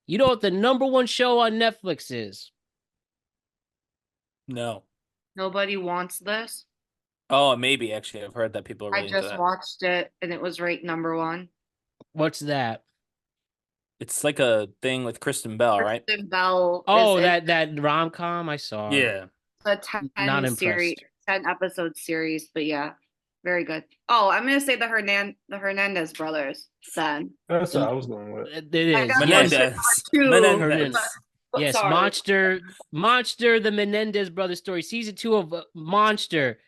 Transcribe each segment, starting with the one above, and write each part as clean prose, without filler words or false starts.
You know what the number one show on Netflix is? No. Nobody wants this. Oh, maybe actually. I've heard that people are I really into just that. watched it and it was ranked number one. What's that? It's like a thing with Kristen Bell, right? Kristen Bell is Oh, in that rom-com I saw. Yeah. the Not 10 series, impressed. 10 episode series, but yeah, very good. Oh, I'm gonna say the Hernandez brothers then. That's what The, I was going with. it I is, got like yes. Menendez. two, Hernan. Menendez. but Yes, sorry. Monster, the Menendez brothers story, season 2 of Monster,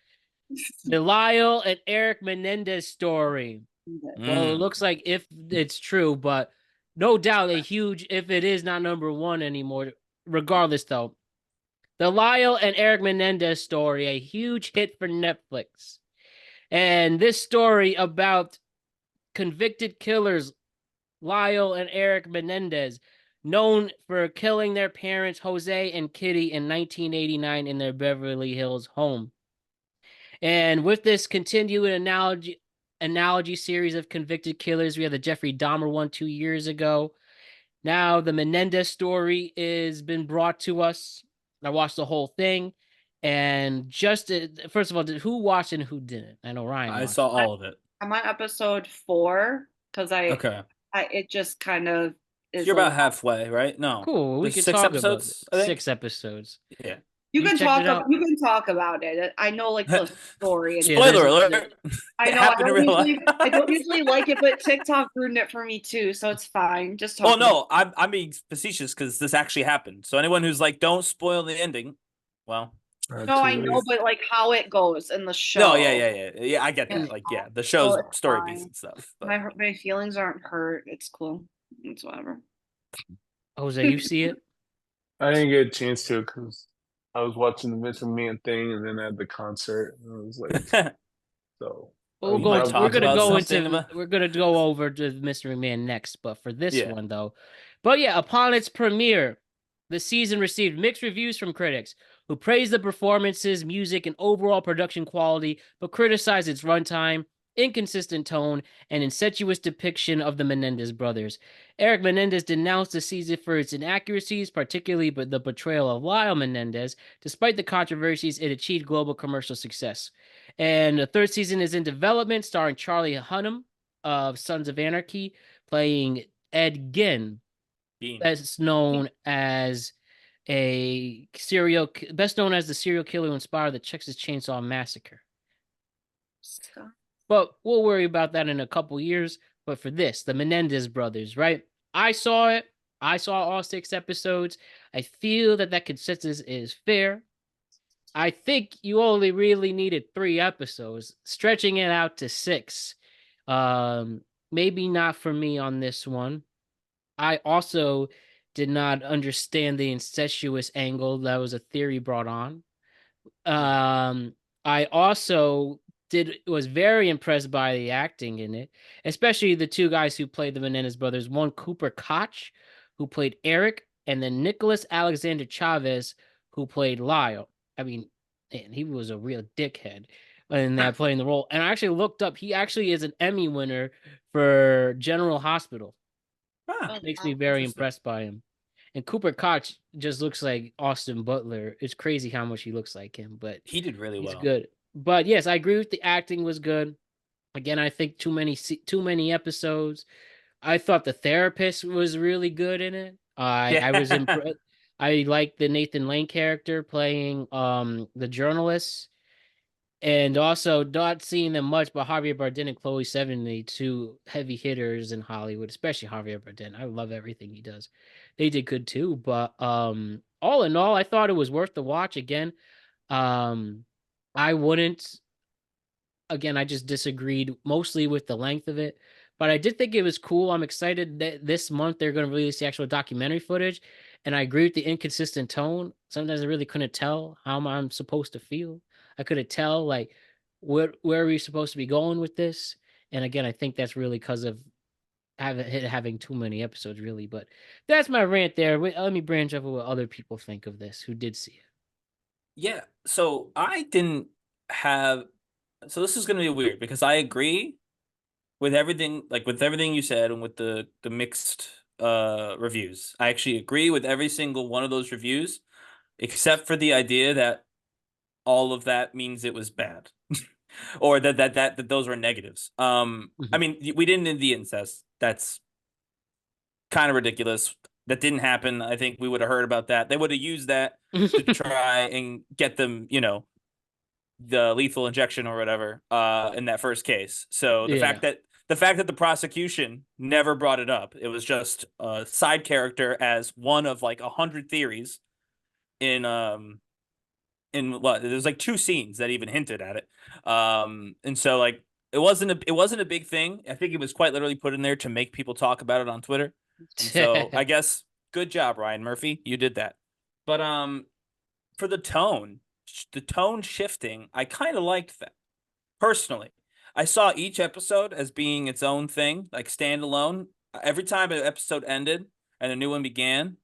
the Lyle and Eric Menendez story. Well, it Mm. looks like if it's true, but no doubt a huge if it is not number one anymore. Regardless, though, the Lyle and Eric Menendez story, a huge hit for Netflix. And this story about convicted killers, Lyle and Eric Menendez, known for killing their parents, Jose and Kitty, in 1989 in their Beverly Hills home. And with this continuing analogy series of convicted killers, we had the Jeffrey Dahmer one 2 years ago. Now the Menendez story is been brought to us. I watched the whole thing, and just first of all, who watched and who didn't? I know Ryan I watched. saw all of it. I'm on episode 4 because Okay. I it just kind of So is you're a about lot. halfway, right? No. Cool. We There's could six talk about it. episodes, I think. 6 episodes. Yeah. You checked it out? You can talk about it. I know like the story and Yeah, there's Spoiler stuff. alert. I It know happened in real life. I don't usually like it, but TikTok ruined it for me too, so it's fine. Just Oh talk about no, I'm being facetious because this actually happened. So anyone who's like, don't spoil the ending, well, No, Too I know, late. but like how it goes in the no, show. yeah. I get And that. Like, yeah, the so show's it's story beats fine. and stuff. But My feelings aren't hurt. It's cool. It's whatever. Jose, you see it? I didn't get a chance to because I was watching the Vince McMahon thing and then at the concert. And I was like, so We'll you go. might I We're talk gonna wasn't about go gonna. something into. about We're gonna go over to Mr. McMahon next, but for this yeah. one though, but yeah, upon its premiere, the season received mixed reviews from critics who praised the performances, music, and overall production quality, but criticized its runtime, inconsistent tone, and incestuous depiction of the Menendez brothers. Eric Menendez denounced the season for its inaccuracies, particularly but the portrayal of Lyle Menendez. Despite the controversies, it achieved global commercial success. And the third season is in development, starring Charlie Hunnam of Sons of Anarchy, playing Ed Gein, Bean. best known as best known as the serial killer who inspired the Texas Chainsaw Massacre. So, But we'll worry about that in a couple years. But for this, the Menendez brothers, right? I saw it. I saw all 6 episodes. I feel that that consensus is fair. I think you only really needed 3 episodes. Stretching it out to 6, um, maybe not for me on this one. I also did not understand the incestuous angle that was a theory brought on. Um, I also did was very impressed by the acting in it, especially the two guys who played the Menendez brothers. One Cooper Koch, who played Eric, and then Nicholas Alexander Chavez, who played Lyle. I mean, man, he was a real dickhead in that playing the role. And I actually looked up; he actually is an Emmy winner for General Hospital. Ah, oh, Makes me wow. very interesting. impressed by him. And Cooper Koch just looks like Austin Butler. It's crazy how much he looks like him, but He did really he's well. good. But yes, I agree with the acting was good. Again, I think too many episodes. I thought the therapist was really good in it. I was Yeah. impressed. I liked the Nathan Lane character playing the journalist, and also not seeing them much, but Javier Bardem and Chloe Sevigny, two heavy hitters in Hollywood, especially Javier Bardem. I love everything he does. They did good too, but all in all, I thought it was worth the watch. Again, um, I wouldn't. Again, I just disagreed mostly with the length of it, but I did think it was cool. I'm excited that this month they're going to release the actual documentary footage, and I agree with the inconsistent tone. Sometimes I really couldn't tell how I'm supposed to feel. I couldn't tell like where are we supposed to be going with this. And again, I think that's really because of having too many episodes, really. But that's my rant there. Let me branch off of what other people think of this who did see it. Yeah. So I didn't have. So this is gonna be weird because I agree with everything, like with everything you said, and with the mixed reviews. I actually agree with every single one of those reviews, except for the idea that all of that means it was bad. Or that those were negatives. I Mhm. mean, we didn't in the incest. That's kind of ridiculous. That didn't happen. I think we would have heard about that. They would have used that to try and get them, the lethal injection or whatever, in that first case. So Yeah. the fact that the prosecution never brought it up, it was just a side character as one of like 100 theories in what there's like two scenes that even hinted at it. And so like it wasn't a big thing. I think it was quite literally put in there to make people talk about it on Twitter. And so I guess good job, Ryan Murphy. You did that. But for the tone shifting, I kind of liked that personally. I saw each episode as being its own thing, like standalone. Every time an episode ended and a new one began,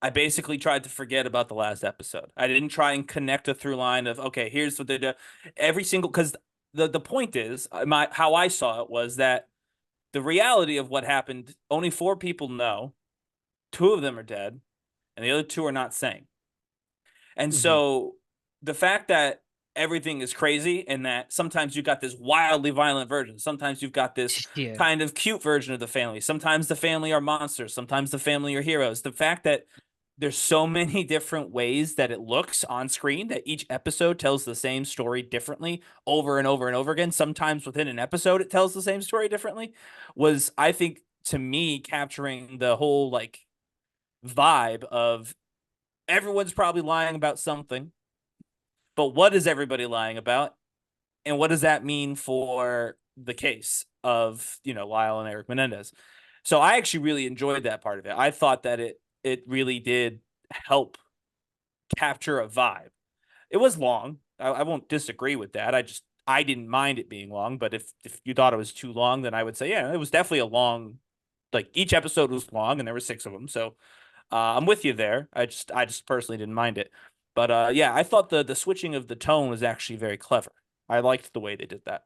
I basically tried to forget about the last episode. I didn't try and connect a through line of, okay, here's what they do. Every single, because the point is, how I saw it was that the reality of what happened, only four people know. Two of them are dead, and the other two are not saying. And Mhm. so the fact that everything is crazy and that sometimes you've got this wildly violent version, sometimes you've got this Yeah. kind of cute version of the family, sometimes the family are monsters, sometimes the family are heroes. The fact that there's so many different ways that it looks on screen, that each episode tells the same story differently over and over and over again. Sometimes within an episode, it tells the same story differently, was, I think, to me, capturing the whole like vibe of everyone's probably lying about something, but what is everybody lying about? And what does that mean for the case of, Lyle and Eric Menendez? So I actually really enjoyed that part of it. I thought that it really did help capture a vibe. It was long. I won't disagree with that. I didn't mind it being long, but if you thought it was too long, then I would say, yeah, it was definitely a long, like each episode was long and there were six of them. So I'm with you there. I just personally didn't mind it. But yeah, I thought the switching of the tone was actually very clever. I liked the way they did that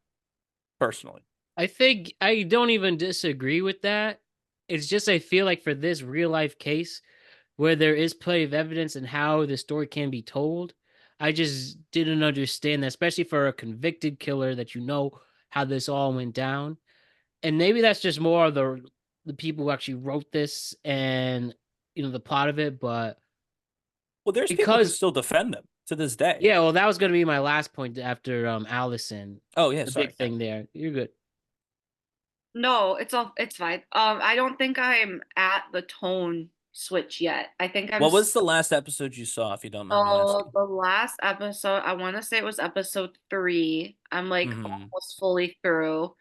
personally. I think I don't even disagree with that. It's just I feel like for this real life case where there is plenty of evidence and how the story can be told, I just didn't understand that, especially for a convicted killer that how this all went down. And maybe that's just more of the people who actually wrote this and the plot of it, but Well, there's people who because still defend them to this day. yeah, well that was gonna be my last point after Allison. Oh yeah, The sorry. big thing there. You're good. No, it's fine. I don't think I'm at the tone switch yet. I think I'm What was the last episode you saw, if you don't mind me so asking? the last episode, I want to say it was episode 3. I'm like Mm-hmm. almost fully through,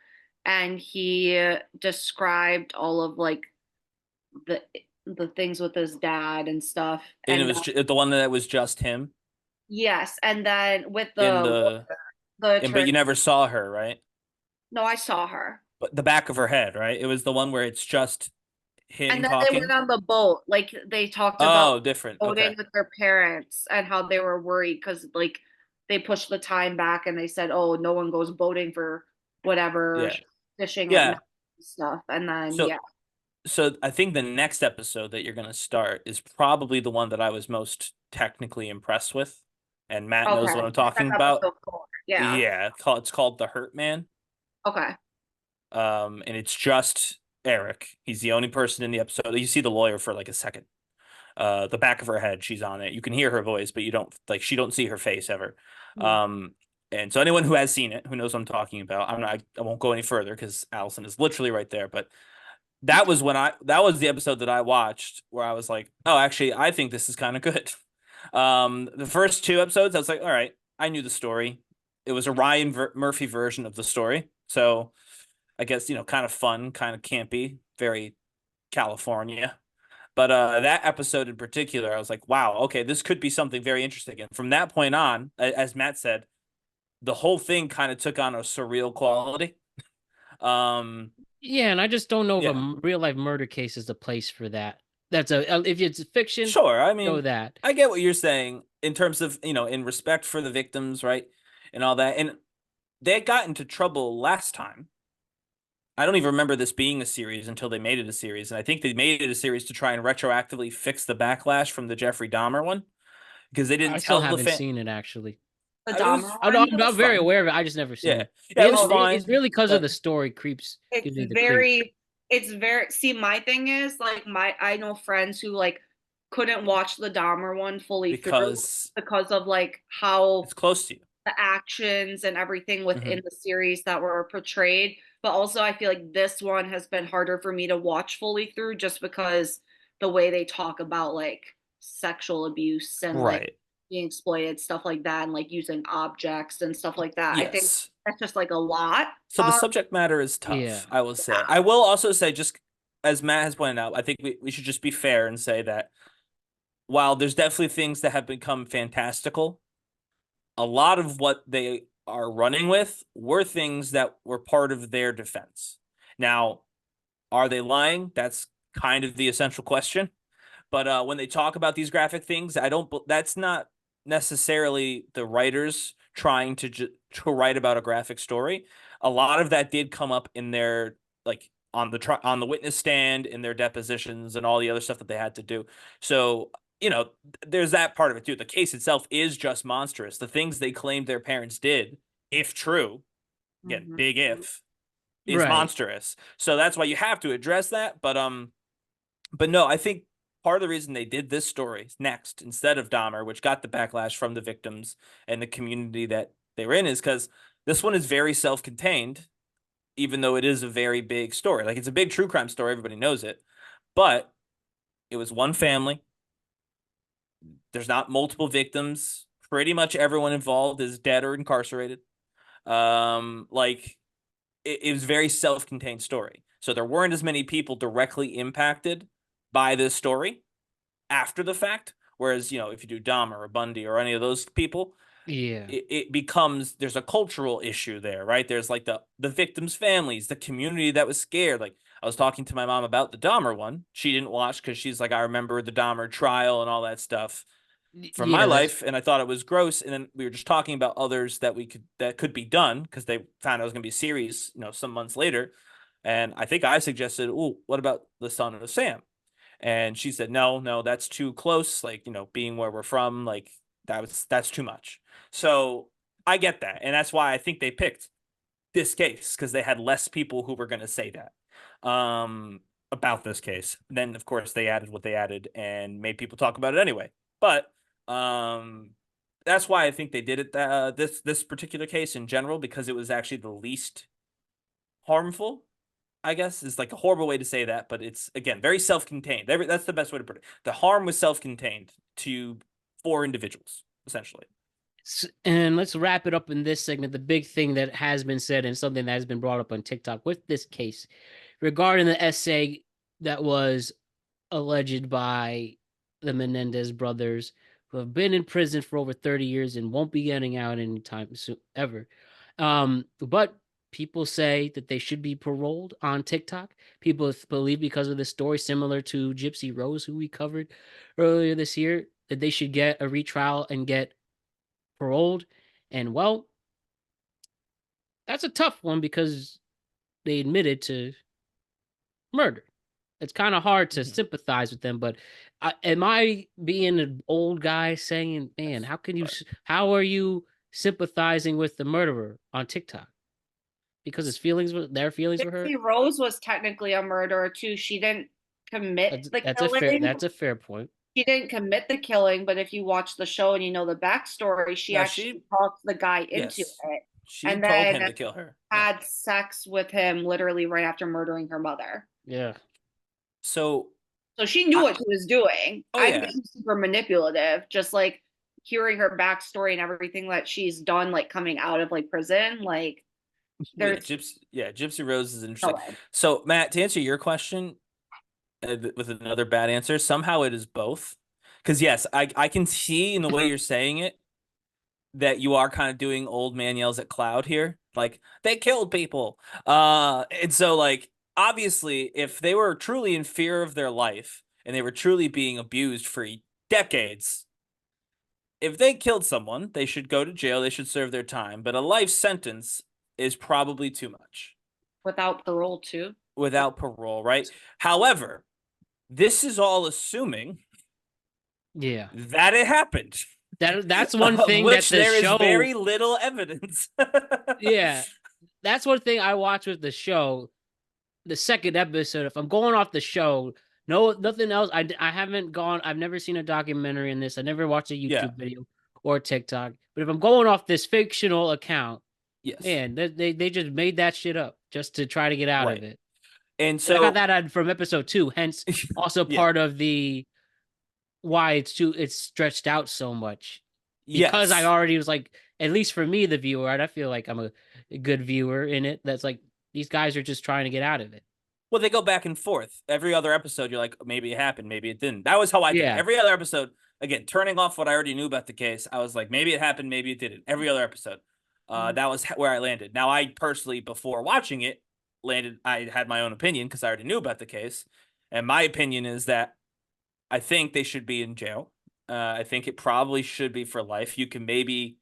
and he described all of like the the things with his dad and stuff. And it And was the one that was just him yes, and then with in the but attorney, you never saw her, right? no, I saw her. But the back of her head, right? It was the one where it's just And him then they went talking. on the boat. Like they talked about Oh, different. Okay. voting with their parents and how they were worried because like they pushed the time back and they said, "Oh, no one goes boating for whatever Yeah. fishing at night Yeah. and stuff." And then So yeah, so I think the next episode that you're gonna start is probably the one that I was most technically impressed with. And Matt knows what okay, I'm talking that's about. episode 4. Yeah, Yeah, it's called The Hurt Man. okay. And it's just Eric. He's the only person in the episode. You see the lawyer for like a second. The back of her head, she's on it. You can hear her voice, but you don't like she don't see her face ever. Hmm. And so anyone who has seen it, who knows what I'm talking about, I won't go any further because Allison is literally right there. But that was the episode that I watched where I was like, oh, actually, I think this is kind of good. The first two episodes, I was like, all right, I knew the story. It was a Ryan Murphy version of the story, so I guess kind of fun, kind of campy, very California. But that episode in particular, I was like, wow, okay, this could be something very interesting. And from that point on, as Matt said, the whole thing kind of took on a surreal quality. Um, Yeah, and I just don't know if a yeah, real life murder case is the place for that. That's if it's fiction, sure. I go mean, that. I get what you're saying in terms of, in respect for the victims, right? And all that. And they got into trouble last time I don't even remember this being a series until they made it a series. And I think they made it a series to try and retroactively fix the backlash from the Jeffrey Dahmer one because they I didn't still tell the haven't fan. seen it actually. The It Dahmer was I know one. it was I'm very fine. aware of it. I just never seen Yeah. it. Yeah, it was Oh, It's fine. really because of But the story creeps. Gives me it's the creep. very see, my thing is like I know friends who like couldn't watch the Dahmer one fully through because because of like how it's close to you. the actions and everything Hmm. within the series that were portrayed. But also I feel like this one has been harder for me to watch fully through just because the way they talk about like sexual abuse and like Right. being exploited, stuff like that, and like using objects and stuff like that. I think Yes. that's just like a lot. So the subject matter is Yeah. tough, I will say. Yeah. I will also say, just as Matt has pointed out, I think we should just be fair and say that while there's definitely things that have become fantastical, a lot of what they are running with were things that were part of their defense. Now, are they lying? That's kind of the essential question. But when they talk about these graphic things, I don't. That's not necessarily the writers trying to write about a graphic story. A lot of that did come up in their like on the witness stand, in their depositions, and all the other stuff that they had to do. So there's that part of it too. The case itself is just monstrous. The things they claimed their parents did, if true, again, Mhm. big if, is Right. monstrous. So that's why you have to address that. But no, I think part of the reason they did this story next instead of Dahmer, which got the backlash from the victims and the community that they were in, is because this one is very self-contained, even though it is a very big story. Like it's a big true crime story, everybody knows it, but it was one family. There's not multiple victims. Pretty much everyone involved is dead or incarcerated. Like it was a very self-contained story. So there weren't as many people directly impacted by this story after the fact. Whereas, if you do Dahmer or Bundy or any of those people, Yeah. it becomes there's a cultural issue there, right? There's like the victims' families, the community that was scared. Like I was talking to my mom about the Dahmer one. She didn't watch because she's like, I remember the Dahmer trial and all that stuff from my Yeah, that's life, and I thought it was gross. And then we were just talking about others that could be done because they found out it was going to be a series, some months later. And I think I suggested, oh, what about the son of Sam? And she said, no, no, that's too close. Like, being where we're from, like that's too much. So I get that. And that's why I think they picked this case because they had less people who were going to say that about this case. Then, of course, they added what they added and made people talk about it anyway. But um, that's why I think they did it this particular case in general because it was actually the least harmful. I guess is like a horrible way to say that, but it's again very self-contained. That's the best way to put it. The harm was self-contained to four individuals, essentially. And let's wrap it up in this segment. The big thing that has been said and something that has been brought up on TikTok with this case regarding the essay that was alleged by the Menendez brothers, who have been in prison for over 30 years and won't be getting out anytime soon, ever. But people say that they should be paroled on TikTok. People believe because of the story, similar to Gypsy Rose, who we covered earlier this year, that they should get a retrial and get paroled. And well, that's a tough one because they admitted to murder. It's kind of hard to sympathize with them, but am I being an old guy saying, "Man, how can you? But How are you sympathizing with the murderer on TikTok because their feelings were hurt?" Dixie Rose was technically a murderer too. She didn't commit That's the that's a fair killing. that's a fair point. She didn't commit the killing, but if you watch the show and you know the backstory, she no, actually talked the guy into yes, it she and told him then to kill her. Yeah. had sex with him literally right after murdering her mother. Yeah. So, So she knew I, what she was doing. oh I think yeah, she's super manipulative, just like hearing her backstory and everything that she's done, like coming out of like prison. Like well, yeah, there's Gypsy Rose is no interesting. way. So, Matt, to answer your question with another bad answer, somehow it is both. Because yes, I can see in the way you're saying it that you are kind of doing old man yells at cloud here. Like they killed people. And so like obviously if they were truly in fear of their life and they were truly being abused for decades, if they killed someone, they should go to jail, they should serve their time, but a life sentence is probably too much. Without parole too. without parole, right? However, this is all assuming Yeah. that it happened, That's one of thing that which the there is show, very little evidence. yeah, that's one thing I watch with the show. The second episode, if I'm going off the show, no, nothing else. I haven't gone. I've never seen a documentary in this. I never watched a Yeah. YouTube video or TikTok. But if I'm going off this fictional account, Yes. man, they just made that shit up just to try to get out of Right. it. And And I got so, that from episode 2. Hence, also yeah. part of the why it's stretched out so much, because I Yes. already was like, at least for me, the viewer, I feel like I'm a good viewer in it. That's like, these guys are just trying to get out of it. Well, they go back and forth. Every other episode, you're like, maybe it happened, maybe it didn't. That was how I did it. Yeah. Every other episode, again, turning off what I already knew about the case, I was like, maybe it happened, maybe it didn't. Every other episode. That was where I landed. Now, I personally, before watching it, I had my own opinion because I already knew about the case. And my opinion is that I think they should be in jail. I think it probably should be for life. You can maybe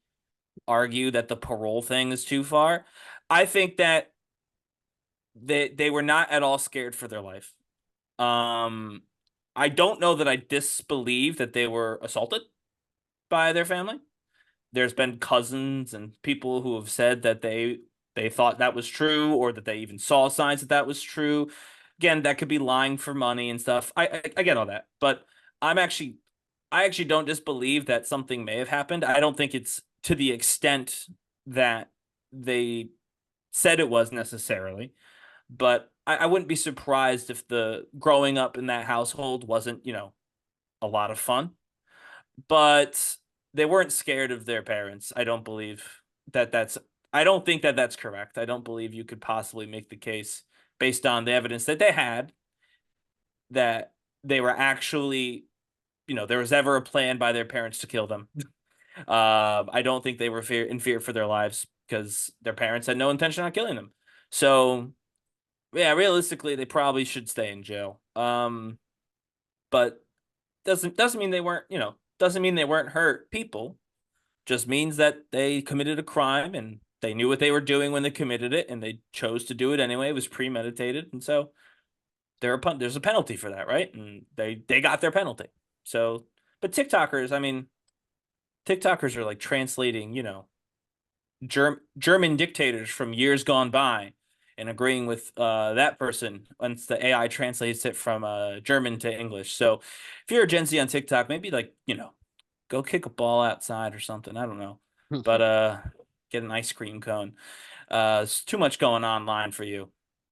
argue that the parole thing is too far. I think that they were not at all scared for their life. Um, I don't know that I disbelieve that they were assaulted by their family. There's been cousins and people who have said that they thought that was true, or that they even saw signs that that was true. Again, that could be lying for money and stuff. I get all that, but I'm actually I actually don't disbelieve that something may have happened. I don't think it's to the extent that they said it was necessarily, but I wouldn't be surprised if the growing up in that household wasn't, a lot of fun. But they weren't scared of their parents. I don't believe that that's I don't think that that's correct. I don't believe you could possibly make the case based on the evidence that they had that they were actually, there was ever a plan by their parents to kill them. I don't think they were in fear for their lives because their parents had no intention on killing them. So, yeah, realistically, they probably should stay in jail. But doesn't mean they weren't, doesn't mean they weren't hurt people. Just means that they committed a crime and they knew what they were doing when they committed it and they chose to do it anyway. It was premeditated, and so there's a penalty for that, right? And they got their penalty. So, but TikTokers, I mean, TikTokers are like translating, German dictators from years gone by and agreeing with that person once the AI translates it from German to English. So if you're a Gen Z on TikTok, maybe like, go kick a ball outside or something. I don't know. But get an ice cream cone. It's too much going online for you.